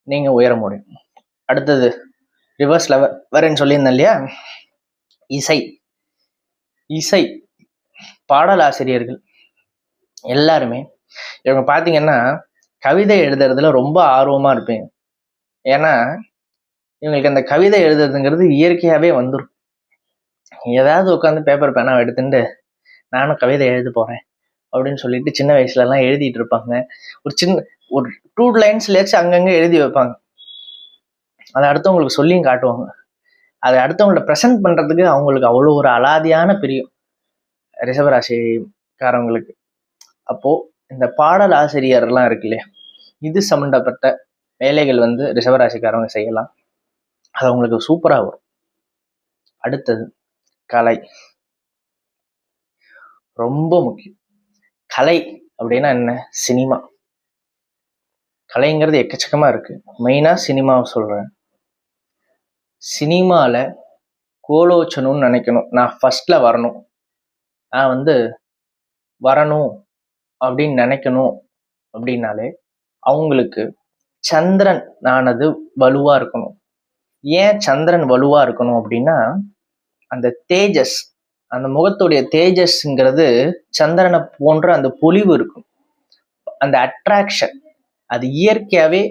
நீங்கள் உயர முடியும். அடுத்தது ரிவர்ஸில் வரேன்னு சொல்லியிருந்தேன் இல்லையா, இசை. இசை பாடலாசிரியர்கள் எல்லாருமே இவங்க பார்த்தீங்கன்னா கவிதை எழுதுறதுல ரொம்ப ஆர்வமாக இருப்பீங்க. ஏன்னா இவங்களுக்கு அந்த கவிதை எழுதுறதுங்கிறது இயற்கையாகவே வந்துடும். ஏதாவது உட்காந்து பேப்பர் பேனாவை எடுத்துட்டு நானும் கவிதை எழுத போகிறேன் அப்படின்னு சொல்லிட்டு சின்ன வயசுலலாம் எழுதிட்டு இருப்பாங்க. ஒரு 2 லைன்ஸ்லேயாச்சும் அங்கங்கே எழுதி வைப்பாங்க. அதை அடுத்தவங்களுக்கு சொல்லியும் காட்டுவாங்க. அதை அடுத்தவங்கள்ட்ட ப்ரெசென்ட் பண்ணுறதுக்கு அவங்களுக்கு அவ்வளோ ஒரு அலாதியான பிரியம் ரிஷபராசிக்காரவங்களுக்கு. அப்போது இந்த பாடல் ஆசிரியர்லாம் இருக்கு இல்லையா, இது சம்மந்தப்பட்ட வேலைகள் ரிஷபராசிக்காரவங்க செய்யலாம். அது அவங்களுக்கு சூப்பராக வரும். அடுத்தது கலை, ரொம்ப முக்கியம். கலை அப்படின்னா என்ன? சினிமா. கலைங்கிறது எக்கச்சக்கமாக இருக்குது. மெயினாக சினிமாவை சொல்கிறேன். சினிமாவில் கோலோச்சணும்னு நினைக்கணும், நான் ஃபர்ஸ்டில் வரணும், நான் வரணும் அப்படின்னு நினைக்கணும் அப்படின்னாலே அவங்களுக்கு சந்திரன் ஆனது வலுவாக இருக்கணும். ஏன் சந்திரன் வலுவாக இருக்கணும் அப்படின்னா, அந்த தேஜஸ், அந்த முகத்துடைய தேஜஸ்ங்கிறது சந்திரனை போன்ற அந்த பொலிவு இருக்கும். அந்த அட்ராக்ஷன் அது இயற்கையாகவே